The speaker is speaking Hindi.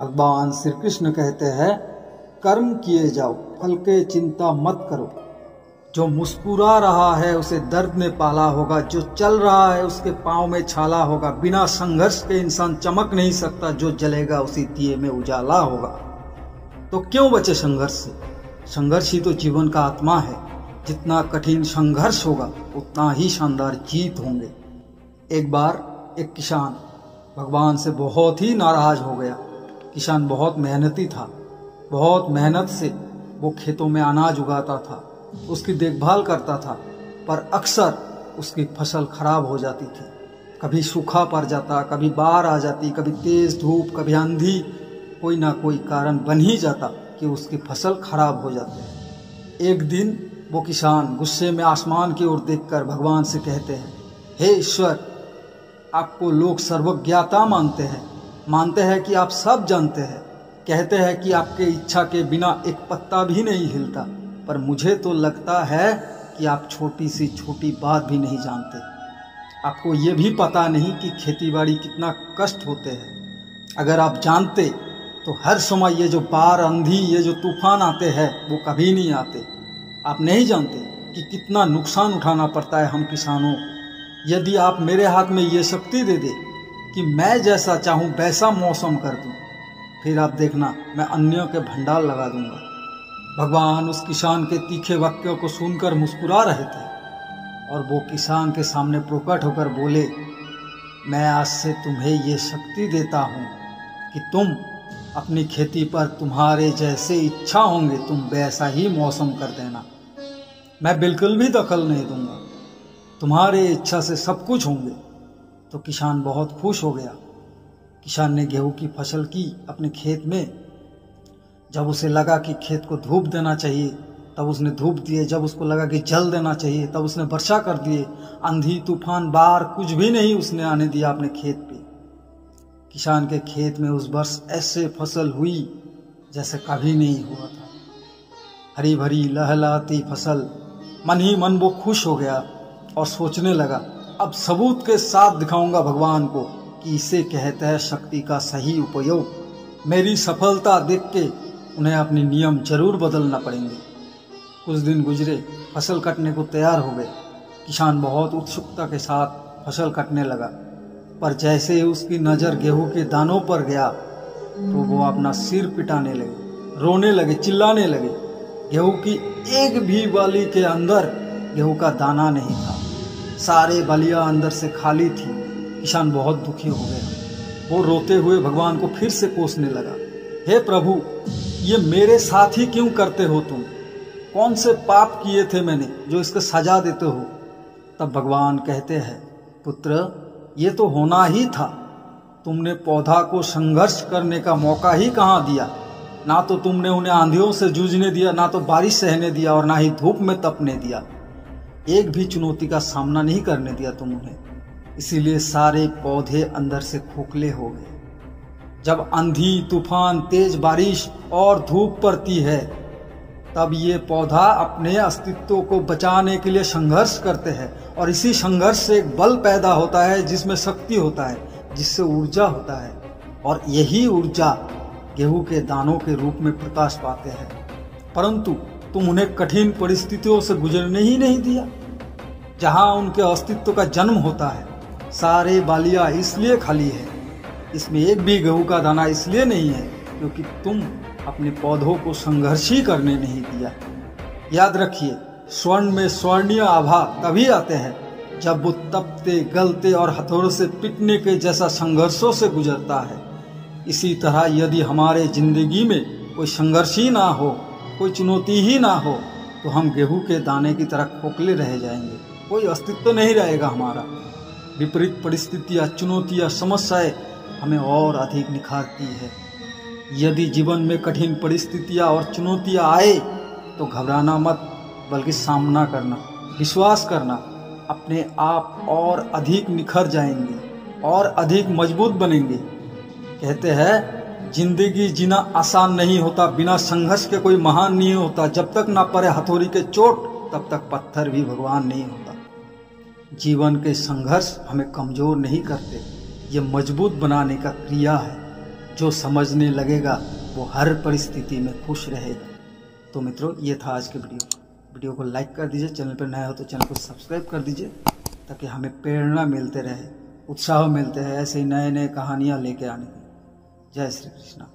भगवान श्री कृष्ण कहते हैं, कर्म किए जाओ, फल के चिंता मत करो। जो मुस्कुरा रहा है उसे दर्द ने पाला होगा, जो चल रहा है उसके पांव में छाला होगा। बिना संघर्ष के इंसान चमक नहीं सकता, जो जलेगा उसी दिए में उजाला होगा। तो क्यों बचे संघर्ष से? संघर्ष ही तो जीवन का आत्मा है। जितना कठिन संघर्ष होगा उतना ही शानदार जीत होंगे। एक बार एक किसान भगवान से बहुत ही नाराज हो गया। किसान बहुत मेहनती था, बहुत मेहनत से वो खेतों में अनाज उगाता था, उसकी देखभाल करता था, पर अक्सर उसकी फसल खराब हो जाती थी। कभी सूखा पड़ जाता, कभी बाढ़ आ जाती, कभी तेज धूप, कभी आंधी, कोई ना कोई कारण बन ही जाता कि उसकी फसल खराब हो जाती। एक दिन वो किसान गुस्से में आसमान की ओर देखकर भगवान से कहते हैं, हे ईश्वर, आपको लोग सर्वज्ञाता मानते हैं कि आप सब जानते हैं। कहते हैं कि आपके इच्छा के बिना एक पत्ता भी नहीं हिलता, पर मुझे तो लगता है कि आप छोटी सी छोटी बात भी नहीं जानते। आपको ये भी पता नहीं कि खेतीबाड़ी कितना कष्ट होते हैं। अगर आप जानते तो हर समय ये जो बाढ़, आंधी, ये जो तूफान आते हैं वो कभी नहीं आते। आप नहीं जानते कि कितना नुकसान उठाना पड़ता है हम किसानों को। यदि आप मेरे हाथ में ये शक्ति दे दे कि मैं जैसा चाहूँ वैसा मौसम कर दूँ, फिर आप देखना मैं अन्यों के भंडार लगा दूंगा। भगवान उस किसान के तीखे वाक्यों को सुनकर मुस्कुरा रहे थे और वो किसान के सामने प्रकट होकर बोले, मैं आज से तुम्हें ये शक्ति देता हूँ कि तुम अपनी खेती पर तुम्हारे जैसे इच्छा होंगे तुम वैसा ही मौसम कर देना। मैं बिल्कुल भी दखल नहीं दूंगा, तुम्हारे इच्छा से सब कुछ होंगे। तो किसान बहुत खुश हो गया। किसान ने गेहूं की फसल की अपने खेत में। जब उसे लगा कि खेत को धूप देना चाहिए तब उसने धूप दिए, जब उसको लगा कि जल देना चाहिए तब उसने वर्षा कर दिए। आंधी, तूफान, बाढ़ कुछ भी नहीं उसने आने दिया अपने खेत पे। किसान के खेत में उस वर्ष ऐसे फसल हुई जैसे कभी नहीं हुआ था। हरी भरी लहलहाती फसल। मन ही मन वो खुश हो गया और सोचने लगा, अब सबूत के साथ दिखाऊंगा भगवान को कि इसे कहते हैं शक्ति का सही उपयोग। मेरी सफलता देख के उन्हें अपने नियम जरूर बदलना पड़ेंगे। कुछ दिन गुजरे, फसल कटने को तैयार हो गए। किसान बहुत उत्सुकता के साथ फसल कटने लगा, पर जैसे ही उसकी नज़र गेहूं के दानों पर गया तो वो अपना सिर पिटाने लगे, रोने लगे, चिल्लाने लगे। गेहूं की एक भी बाली के अंदर गेहूं का दाना नहीं था। सारे बलियां अंदर से खाली थी। किसान बहुत दुखी हो गया। वो रोते हुए भगवान को फिर से कोसने लगा, हे प्रभु, ये मेरे साथ ही क्यों करते हो तुम? कौन से पाप किए थे मैंने जो इसको सजा देते हो? तब भगवान कहते हैं, पुत्र, ये तो होना ही था। तुमने पौधा को संघर्ष करने का मौका ही कहाँ दिया। ना तो तुमने उन्हें आंधियों से जूझने दिया, ना तो बारिश सहने दिया, और ना ही धूप में तपने दिया। एक भी चुनौती का सामना नहीं करने दिया तुम उन्हें। इसीलिए सारे पौधे अंदर से खोखले हो गए। जब आंधी, तूफान, तेज बारिश और धूप पड़ती है तब ये पौधा अपने अस्तित्व को बचाने के लिए संघर्ष करते हैं, और इसी संघर्ष से एक बल पैदा होता है जिसमें शक्ति होता है, जिससे ऊर्जा होता है, और यही ऊर्जा गेहूं के दानों के रूप में प्रकाश पाते हैं। परंतु तुम उन्हें कठिन परिस्थितियों से गुजरने ही नहीं दिया जहां उनके अस्तित्व का जन्म होता है। सारे बालियां इसलिए खाली है, इसमें एक भी गेहूं का दाना इसलिए नहीं है क्योंकि तुम अपने पौधों को संघर्ष ही करने नहीं दिया। याद रखिए, स्वर्ण में स्वर्णीय आभा तभी आते हैं जब वो तपते, गलते और हथौड़ों से पिटने के जैसा संघर्षों से गुजरता है। इसी तरह यदि हमारे जिंदगी में कोई संघर्ष ही ना हो, कोई चुनौती ही ना हो, तो हम गेहूं के दाने की तरह खोखले रह जाएंगे। कोई अस्तित्व नहीं रहेगा हमारा। विपरीत परिस्थितियां, चुनौतियां, समस्याएं हमें और अधिक निखारती है। यदि जीवन में कठिन परिस्थितियां और चुनौतियां आए तो घबराना मत, बल्कि सामना करना, विश्वास करना। अपने आप और अधिक निखर जाएंगे और अधिक मजबूत बनेंगे। कहते हैं, जिंदगी जीना आसान नहीं होता, बिना संघर्ष के कोई महान नहीं होता। जब तक ना पड़े हथौड़ी के चोट तब तक पत्थर भी भगवान नहीं होता। जीवन के संघर्ष हमें कमजोर नहीं करते, ये मजबूत बनाने का क्रिया है। जो समझने लगेगा वो हर परिस्थिति में खुश रहेगा। तो मित्रों, ये था आज के वीडियो को लाइक कर दीजिए, चैनल पर नया हो तो चैनल को सब्सक्राइब कर दीजिए, ताकि हमें प्रेरणा मिलते रहे, उत्साह मिलते हैं ऐसे ही नए नए कहानियाँ लेके आने की। जय श्री कृष्णा।